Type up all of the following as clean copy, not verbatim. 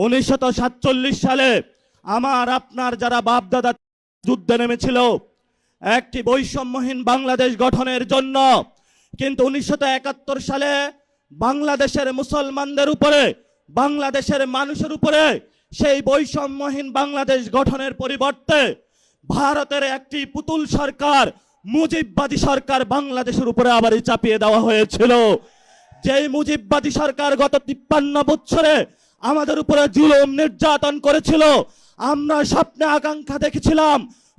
1947 সালে আমার আপনার যারা বাপ দাদা যুদ্ধে নেমেছিল একটি বৈষম্যহীন বাংলাদেশ গঠনের জন্য, কিন্তু 1971 সালে বাংলাদেশের মুসলমানদের উপরে, বাংলাদেশের মানুষের উপরে সেই বৈষম্যহীন বাংলাদেশ গঠনের পরিবর্তে ভারতের একটি পুতুল সরকার, মুজিববাদী সরকার বাংলাদেশের উপরে আবারই চাপিয়ে দেওয়া হয়েছিল। যেই মুজিববাদী সরকার গত 53 বছরে আমাদের উপরে জুলুম নির্যাতন করেছিল, আমরা স্বপ্নে আকাঙ্ক্ষা দেখেছিলাম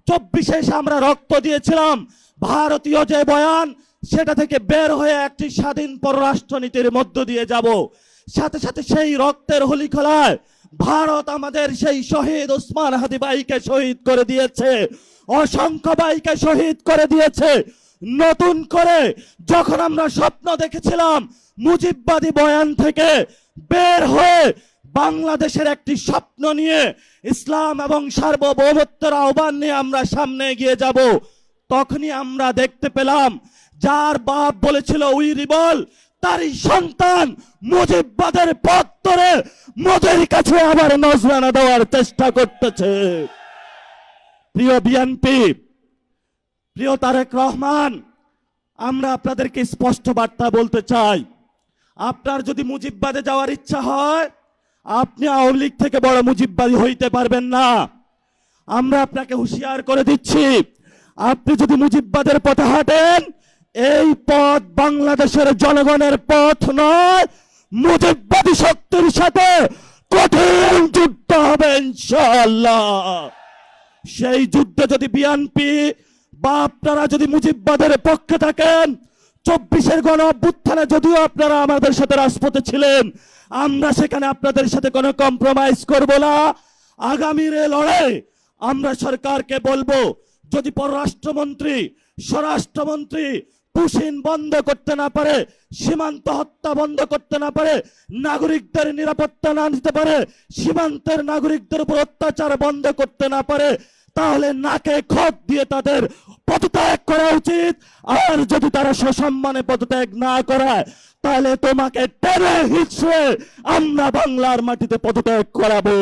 24-এ আমরা রক্ত দিয়েছিলাম, ভারতীয় যে বয়ান সেটা থেকে বের হয়ে একটি স্বাধীন পররাষ্ট্রনীতির মধ্য দিয়ে যাব। সাথে সাথে সেই রক্তের হোলি খেলায় ভারত আমাদের সেই শহীদ ওসমান হাদি ভাইকে শহীদ করে দিয়েছে, অসংখ্য ভাইকে শহীদ করে দিয়েছে। নতুন করে যখন আমরা স্বপ্ন দেখেছিলাম মুজিববাদী বয়ান থেকে বের হয়ে বাংলাদেশের একটি স্বপ্ন নিয়ে ইসলাম এবং সার্বভৌমত্বের আহ্বান নিয়ে আমরা সামনে এগিয়ে যাব, তখনই আমরা দেখতে পেলাম যার বাপ বলেছিল উই রিবল, তারই সন্তান মুজিববাদের পথ ধরে মোদির কাছে আবার নজরানা দেওয়ার চেষ্টা করতেছে। প্রিয় বিএনপি, প্রিয় তারেক রহমান, আমরা আপনাদেরকে স্পষ্ট বার্তা বলতে চাই, আপনার যদি মুজিববাদে যাওয়ার ইচ্ছা হয় আপনি আওয়ামী লীগ থেকে বড় মুজিববাদী হইতে পারবেন না। আমরা আপনাকে হুঁশিয়ার করে দিচ্ছি, আপনি যদি মুজিববাদের পথে হাঁটেন এই পথ বাংলাদেশের জনগণের পথ নয়, মুজিববাদী শক্তির সাথে কঠিন যুদ্ধ হবে ইনশাআল্লাহ। সেই যুদ্ধে যদি বিএনপি বা আপনারা যদি মুজিববাদের পক্ষে থাকেন, 24-এর গণ অভ্যুত্থানে যদিও আপনারা আমাদের সাথে রাজপথে ছিলেন, আমরা সেখানে আপনাদের সাথে কোনো কম্প্রোমাইজ করব না। আগামীর লড়াই আমরা সরকারকে বলবো, যদি পররাষ্ট্রমন্ত্রী, স্বরাষ্ট্রমন্ত্রী পুশিন বন্ধ করতে না পারে, সীমান্ত হত্যা বন্ধ করতে না পারে, নাগরিকদের নিরাপত্তা না দিতে পারে, সীমান্তের নাগরিকদের উপর অত্যাচার বন্ধ করতে না পারে, তাহলে নাকে খত দিয়ে তাদের পদত্যাগ করা উচিত। আর যদি তারা সসম্মানে পদত্যাগ না করায় তাহলে তোমাকে টেনে হিচড়ে আমরা বাংলার মাটিতে পদত্যাগ করাবো।